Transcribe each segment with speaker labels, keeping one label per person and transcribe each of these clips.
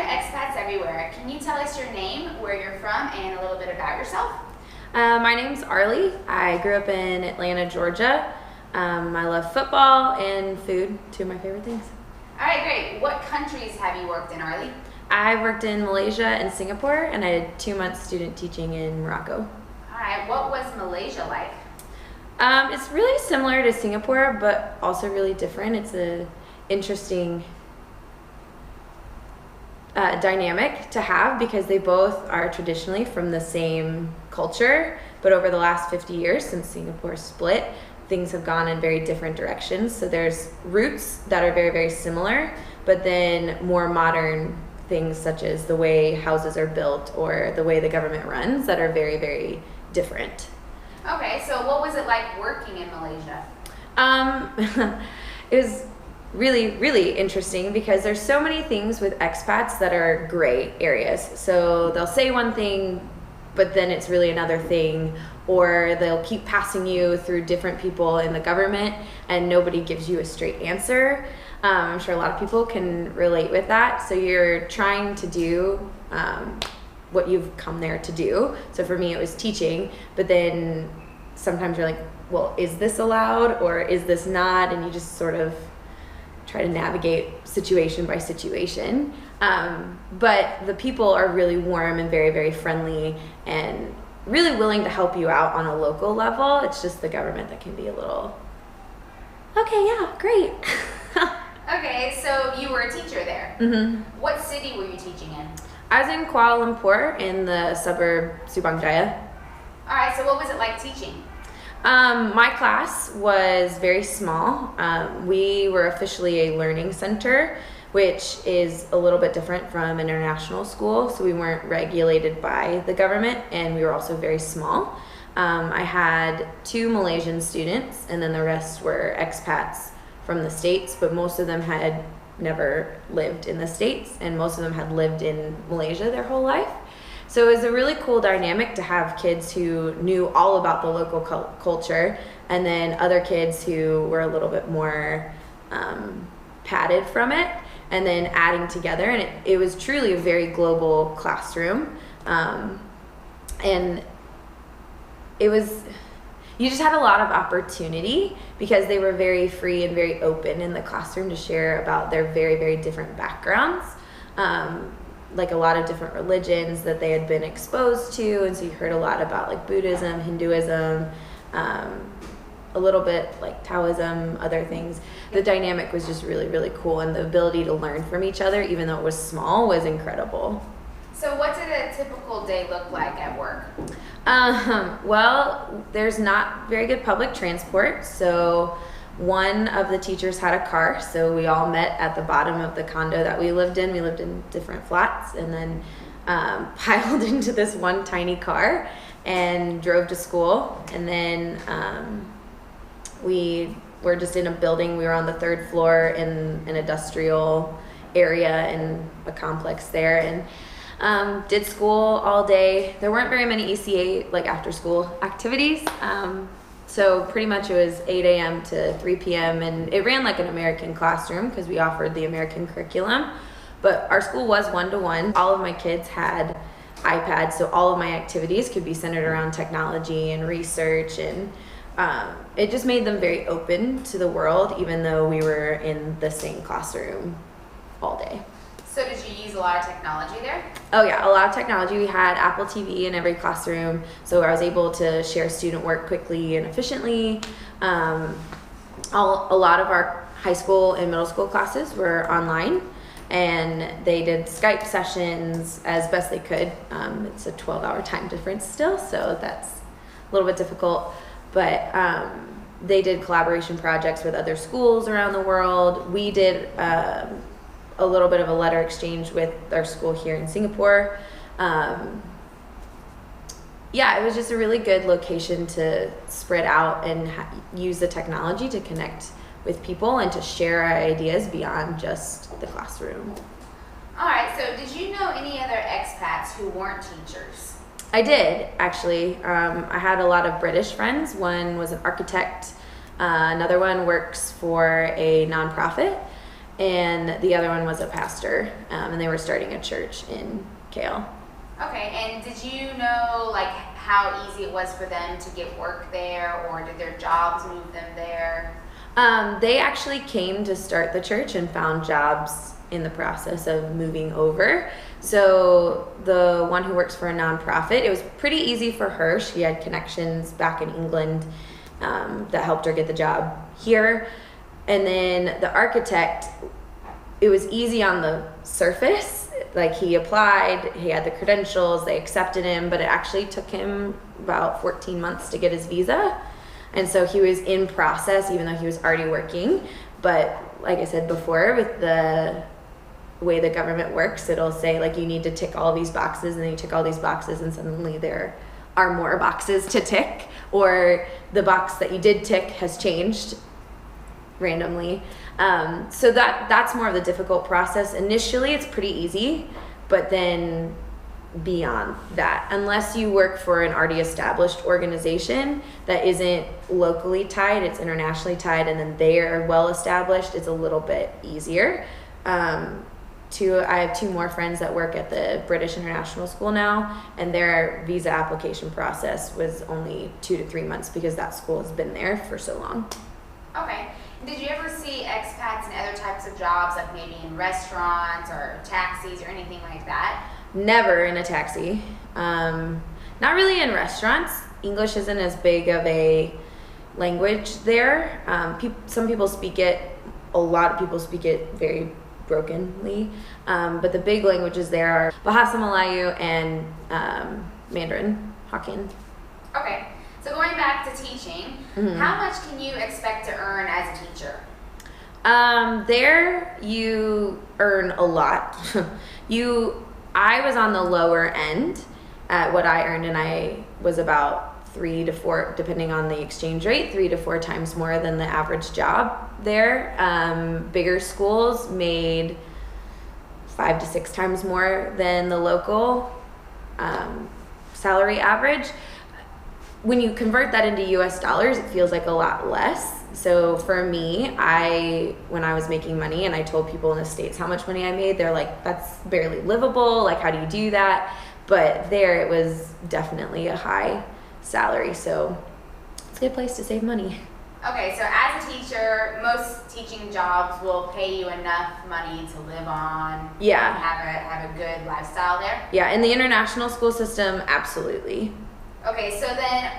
Speaker 1: to Expats Everywhere. Can you tell us your name, where you're from, and a little bit about yourself?
Speaker 2: My name's Arlie. I grew up in Atlanta, Georgia. I love football and food, two of my favorite things.
Speaker 1: All right, great. What countries have you worked in, Arlie?
Speaker 2: I worked in Malaysia and Singapore, and I did 2 months student teaching in Morocco.
Speaker 1: All right, what was Malaysia like?
Speaker 2: It's really similar to Singapore, but also really different. It's an interesting dynamic to have because they both are traditionally from the same culture, but over the last 50 years since Singapore split, things have gone in very different directions. So there's roots that are very, very similar, but then more modern things such as the way houses are built or the way the government runs that are very, very different.
Speaker 1: Okay, so what was it like working in Malaysia?
Speaker 2: It was really, really interesting because there's so many things with expats that are gray areas. So they'll say one thing, but then it's really another thing, or they'll keep passing you through different people in the government and nobody gives you a straight answer. I'm sure a lot of people can relate with that. So you're trying to do what you've come there to do. So for me, it was teaching, but then sometimes you're like, well, is this allowed or is this not? And you just sort of try to navigate situation by situation. But the people are really warm and very, very friendly and really willing to help you out on a local level. It's just the government that can be a little, okay, yeah, great.
Speaker 1: Okay, so you were a teacher there.
Speaker 2: Mm-hmm.
Speaker 1: What city were you teaching in?
Speaker 2: I was in Kuala Lumpur in the suburb Subang Jaya.
Speaker 1: All right, so what was it like teaching?
Speaker 2: My class was very small. We were officially a learning center, which is a little bit different from international school. So we weren't regulated by the government, and we were also very small. I had 2 Malaysian students, and then the rest were expats from the States, but most of them had never lived in the States, and most of them had lived in Malaysia their whole life. So it was a really cool dynamic to have kids who knew all about the local culture, and then other kids who were a little bit more padded from it, and then adding together. And it was truly a very global classroom. And it was, you just had a lot of opportunity because they were very free and very open in the classroom to share about their very, very different backgrounds. Like a lot of different religions that they had been exposed to, and so you heard a lot about like Buddhism, Hinduism, a little bit like Taoism, other things. The dynamic was just really, really cool, and the ability to learn from each other, even though it was small, was incredible.
Speaker 1: So what did a typical day look like at work?
Speaker 2: Well, there's not very good public transport, so one of the teachers had a car, so we all met at the bottom of the condo that we lived in. We lived in different flats, and then piled into this one tiny car and drove to school. And then we were just in a building. We were on the 3rd floor in an industrial area in a complex there, and did school all day. There weren't very many ECA, like after school activities. So pretty much it was 8 a.m. to 3 p.m. and it ran like an American classroom because we offered the American curriculum. But our school was 1-to-1. All of my kids had iPads, so all of my activities could be centered around technology and research, and it just made them very open to the world, even though we were in the same classroom all day.
Speaker 1: So did you use a lot of technology there?
Speaker 2: Oh yeah, a lot of technology. We had Apple TV in every classroom, so I was able to share student work quickly and efficiently. A lot of our high school and middle school classes were online, and they did Skype sessions as best they could. It's a 12-hour time difference still, so that's a little bit difficult. But they did collaboration projects with other schools around the world. We did a little bit of a letter exchange with our school here in Singapore. Yeah, it was just a really good location to spread out and use the technology to connect with people and to share our ideas beyond just the classroom.
Speaker 1: All right, so did you know any other expats who weren't teachers?
Speaker 2: I did, actually. I had a lot of British friends. One was an architect. Another one works for a nonprofit. and the other one was a pastor, and they were starting a church in Kale.
Speaker 1: Okay, and did you know like how easy it was for them to get work there, or did their jobs move them there?
Speaker 2: They actually came to start the church and found jobs in the process of moving over. So the one who works for a nonprofit, it was pretty easy for her. She had connections back in England that helped her get the job here. And then the architect, it was easy on the surface. Like he applied, he had the credentials, they accepted him, but it actually took him about 14 months to get his visa. And so he was in process, even though he was already working. But like I said before, with the way the government works, it'll say like you need to tick all these boxes, and then you tick all these boxes, and suddenly there are more boxes to tick, or the box that you did tick has changed randomly. So that's more of the difficult process. Initially, it's pretty easy, but then beyond that, unless you work for an already established organization that isn't locally tied, it's internationally tied, and then they are well established, it's a little bit easier. I have two more friends that work at the British International School now, and their visa application process was only 2 to 3 months because that school has been there for so long.
Speaker 1: Okay. Did you ever see expats in other types of jobs, like maybe in restaurants or taxis or anything like that?
Speaker 2: Never in a taxi. Not really in restaurants. English isn't as big of a language there. Some people speak it. A lot of people speak it very brokenly. But the big languages there are Bahasa Melayu and Mandarin, Hokkien.
Speaker 1: Okay. So going back to teaching, how much can you expect to earn as a teacher?
Speaker 2: There you earn a lot. I was on the lower end at what I earned, and I was about 3 to 4, depending on the exchange rate, 3 to 4 times more than the average job there. Bigger schools made 5 to 6 times more than the local salary average. When you convert that into US dollars, it feels like a lot less. So for me, when I was making money and I told people in the States how much money I made, they're like, that's barely livable. Like, how do you do that? But there it was definitely a high salary. So it's a good place to save money.
Speaker 1: Okay, so as a teacher, most teaching jobs will pay you enough money to live on.
Speaker 2: Yeah.
Speaker 1: And have a good lifestyle there.
Speaker 2: Yeah, in the international school system, absolutely.
Speaker 1: Okay, so then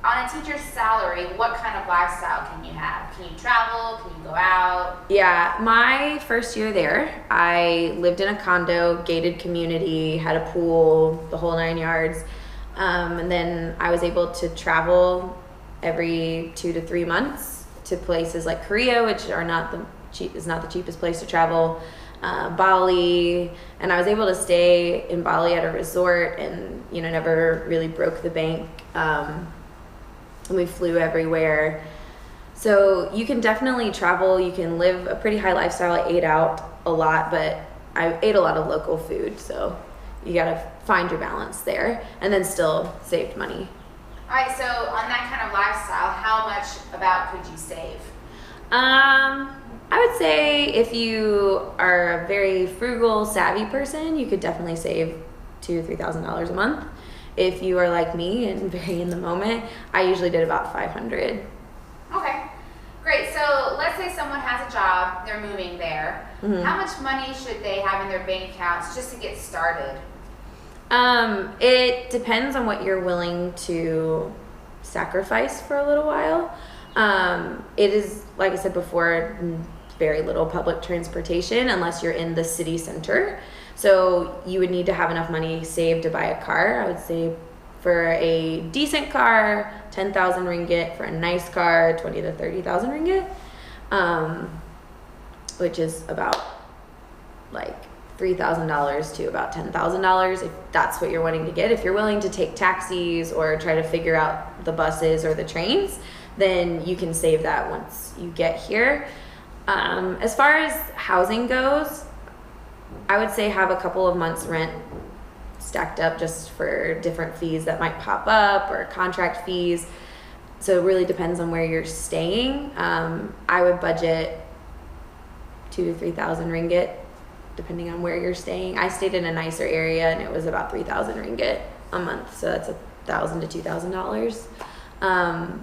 Speaker 1: on a teacher's salary, what kind of lifestyle can you have? Can you travel? Can you go out?
Speaker 2: Yeah, my first year there, I lived in a condo, gated community, had a pool, the whole 9 yards. And then I was able to travel every 2 to 3 months to places like Korea, which is not the cheapest place to travel. Bali, and I was able to stay in Bali at a resort, and never really broke the bank. And we flew everywhere, so you can definitely travel. You can live a pretty high lifestyle. I ate out a lot, but I ate a lot of local food, so you gotta find your balance there, and then still saved money.
Speaker 1: All right, so on that kind of lifestyle, how much about could you save?
Speaker 2: I would say if you are a very frugal, savvy person, you could definitely save $2,000 to $3,000 a month. If you are like me and very in the moment, I usually did about $500.
Speaker 1: Okay, great. So let's say someone has a job, they're moving there. How much money should they have in their bank accounts just to get started?
Speaker 2: It depends on what you're willing to sacrifice for a little while. It is, like I said before, very little public transportation unless you're in the city center. So you would need to have enough money saved to buy a car. I would say for a decent car, 10,000 ringgit. For a nice car, 20 to 30,000 ringgit, which is about like $3,000 to about $10,000 if that's what you're wanting to get. If you're willing to take taxis or try to figure out the buses or the trains, then you can save that once you get here. As far as housing goes, I would say have a couple of months rent stacked up just for different fees that might pop up, or contract fees. So it really depends on where you're staying. I would budget 2,000 to 3,000 ringgit, depending on where you're staying. I stayed in a nicer area, and it was about 3,000 ringgit a month, so that's $1,000 to $2,000.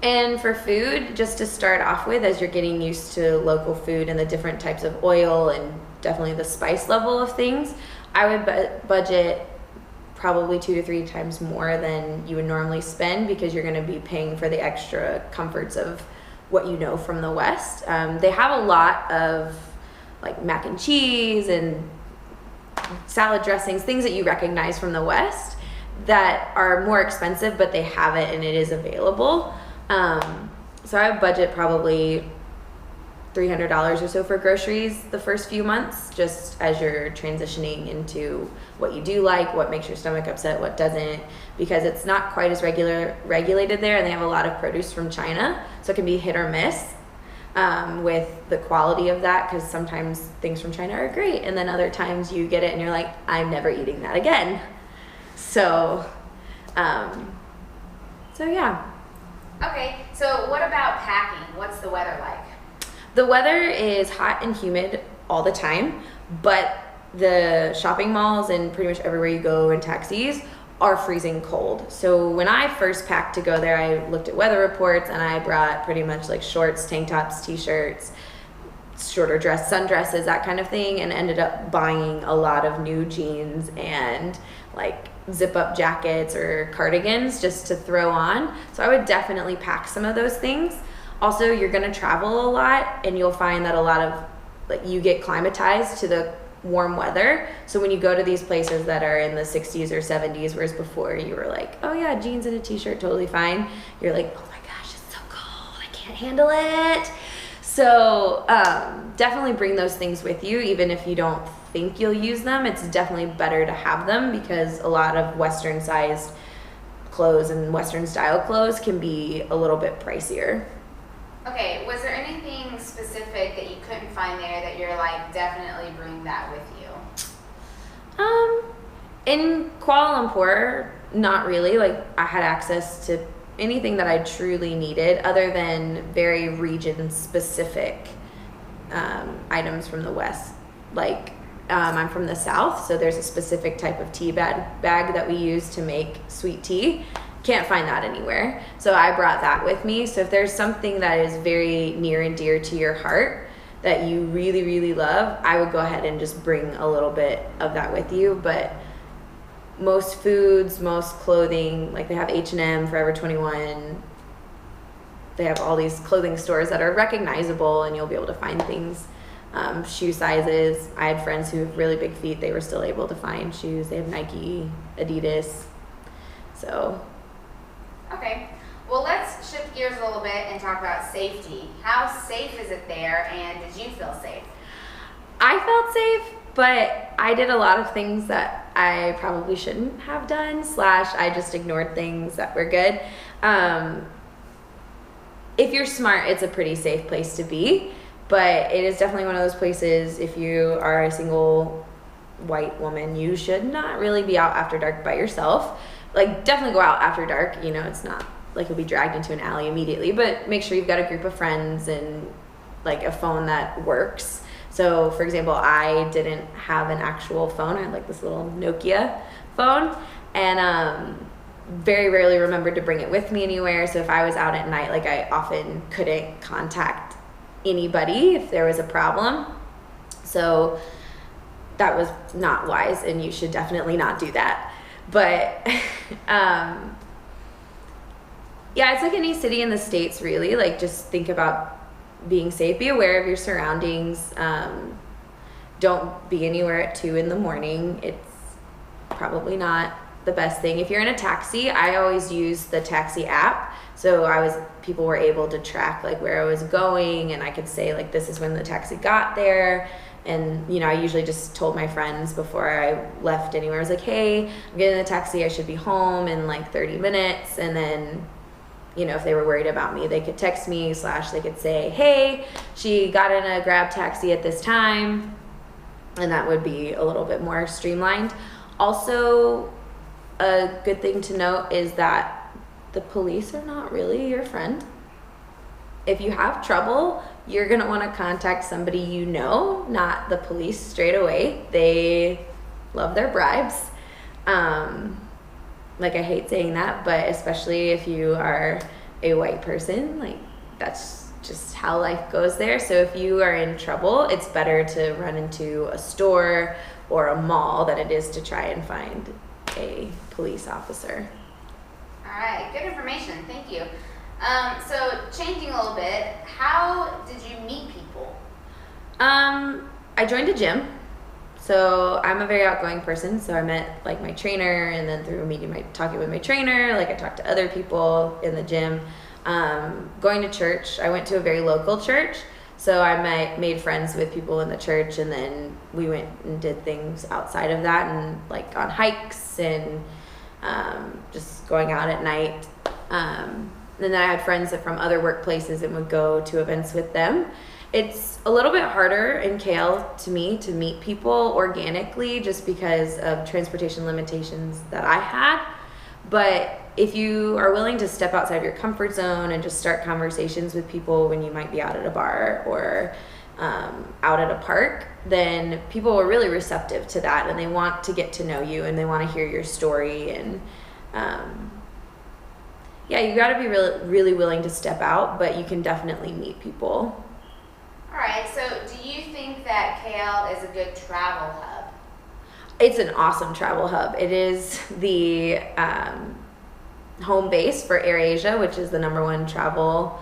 Speaker 2: And for food, just to start off with, as you're getting used to local food and the different types of oil and definitely the spice level of things, I would budget probably 2 to 3 times more than you would normally spend, because you're going to be paying for the extra comforts of what you know from the West. They have a lot of like mac and cheese and salad dressings, things that you recognize from the West that are more expensive, but they have it and it is available. So I would budget probably $300 or so for groceries the first few months, just as you're transitioning into what you do like, what makes your stomach upset, what doesn't, because it's not quite as regulated there, and they have a lot of produce from China, so it can be hit or miss with the quality of that, because sometimes things from China are great, and then other times you get it and you're like, I'm never eating that again. So yeah.
Speaker 1: Okay, so what about packing? What's the weather like?
Speaker 2: The weather is hot and humid all the time, but the shopping malls and pretty much everywhere you go in taxis are freezing cold. So when I first packed to go there, I looked at weather reports and I brought pretty much like shorts, tank tops, t-shirts, shorter dress, sundresses, that kind of thing, and ended up buying a lot of new jeans and like zip up jackets or cardigans just to throw on. So I would definitely pack some of those things. Also, you're going to travel a lot, and you'll find that a lot of like you get climatized to the warm weather. So when you go to these places that are in the 60s or 70s, whereas before you were like, oh yeah, jeans and a t-shirt, totally fine, you're like, oh my gosh, it's so cold, I can't handle it. So definitely bring those things with you, even if you don't think you'll use them. It's definitely better to have them, because a lot of Western sized clothes and Western style clothes can be a little bit pricier.
Speaker 1: Okay, was there anything specific that you couldn't find there that you're like, definitely bring that with you?
Speaker 2: In Kuala Lumpur, not really. Like, I had access to anything that I truly needed, other than very region specific items from the West. Like, I'm from the South, so there's a specific type of tea bag that we use to make sweet tea. Can't find that anywhere. So I brought that with me. So if there's something that is very near and dear to your heart that you really, really love, I would go ahead and just bring a little bit of that with you. But most foods, most clothing, like they have H&M, Forever 21, they have all these clothing stores that are recognizable, and you'll be able to find things. Shoe sizes, I had friends who have really big feet, they were still able to find shoes. They have Nike, Adidas, so.
Speaker 1: Okay, well, let's shift gears a little bit and talk about safety. How safe is it there, and did you feel safe?
Speaker 2: I felt safe, but I did a lot of things that I probably shouldn't have done, / I just ignored things that were good. If you're smart, it's a pretty safe place to be, but it is definitely one of those places, if you are a single white woman, you should not really be out after dark by yourself. Like, definitely go out after dark, you know, it's not like you'll be dragged into an alley immediately, but make sure you've got a group of friends and like a phone that works. So for example, I didn't have an actual phone. I had like this little Nokia phone, and very rarely remembered to bring it with me anywhere. So if I was out at night, like I often couldn't contact anybody if there was a problem. So that was not wise, and you should definitely not do that. But yeah, it's like any city in the States, really. Like, just think about being safe. Be aware of your surroundings. Don't be anywhere at 2 a.m. It's probably not the best thing. If you're in a taxi, I always use the taxi app. So people were able to track like where I was going, and I could say like, this is when the taxi got there. And, you know, I usually just told my friends before I left anywhere, I was like, hey, I'm getting in the taxi, I should be home in like 30 minutes. And then, you know, if they were worried about me, they could text me / they could say, hey, she got in a Grab taxi at this time. And that would be a little bit more streamlined. Also, a good thing to note is that the police are not really your friend. if you have trouble, you're going to want to contact somebody you know, not the police straight away. They love their bribes. Like, I hate saying that, but especially if you are a white person, like, that's just how life goes there. So if you are in trouble, it's better to run into a store or a mall than it is to try and find a police officer.
Speaker 1: All right, good information. Thank you. So changing a little bit, how did you meet people?
Speaker 2: I joined a gym. So I'm a very outgoing person. So I met like my trainer, and then through talking with my trainer, like I talked to other people in the gym. Going to church, I went to a very local church. So I made friends with people in the church, and then we went and did things outside of that, and like on hikes and just going out at night. And then I had friends from other workplaces and would go to events with them. It's a little bit harder in KL to meet people organically just because of transportation limitations that I had. But if you are willing to step outside your comfort zone and just start conversations with people when you might be out at a bar or out at a park, then people are really receptive to that, and they want to get to know you and they want to hear your story. And yeah, you got to be really willing to step out, but you can definitely meet people.
Speaker 1: All right, so do you think that KL is a good travel hub?
Speaker 2: It's an awesome travel hub. It is the home base for AirAsia, which is the #1 travel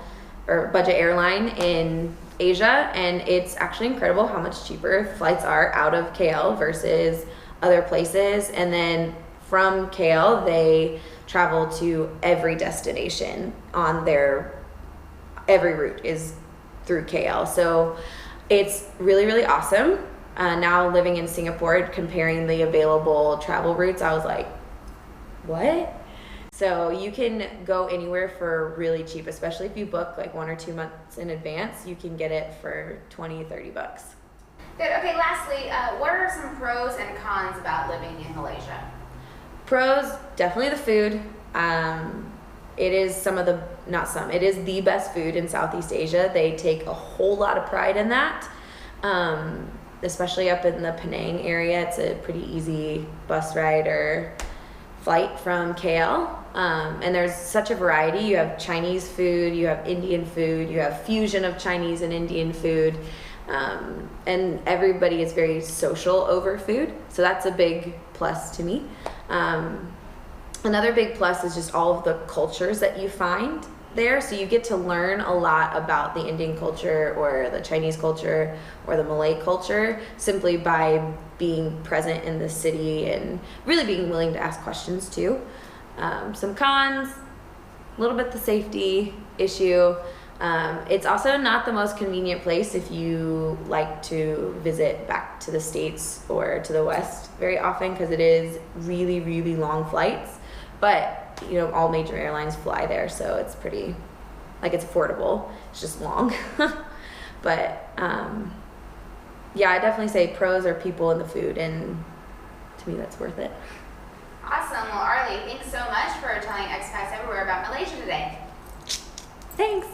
Speaker 2: or budget airline in Asia, and it's actually incredible how much cheaper flights are out of KL versus other places. And then from KL, they travel to every destination on every route is through KL. So it's really, really awesome. Now living in Singapore, comparing the available travel routes, I was like, what? So you can go anywhere for really cheap, especially if you book like 1 or 2 months in advance. You can get it for $20-30.
Speaker 1: Good. Okay, lastly, what are some pros and cons about living in Malaysia?
Speaker 2: Pros, definitely the food. It is it is the best food in Southeast Asia. They take a whole lot of pride in that. Especially up in the Penang area. It's a pretty easy bus ride or flight from KL. And there's such a variety. You have Chinese food, you have Indian food, you have fusion of Chinese and Indian food. And everybody is very social over food. So that's a big plus to me. Another big plus is just all of the cultures that you find there. So you get to learn a lot about the Indian culture or the Chinese culture or the Malay culture simply by being present in the city and really being willing to ask questions too. Some cons, a little bit the safety issue. It's also not the most convenient place if you like to visit back to the States or to the West very often, because it is really, really long flights. But all major airlines fly there, so it's pretty, it's affordable. It's just long. But yeah, I definitely say pros are people and the food, and to me that's worth it.
Speaker 1: Awesome. Well, Arlie, thanks so much for telling Expats Everywhere about Malaysia today.
Speaker 2: Thanks.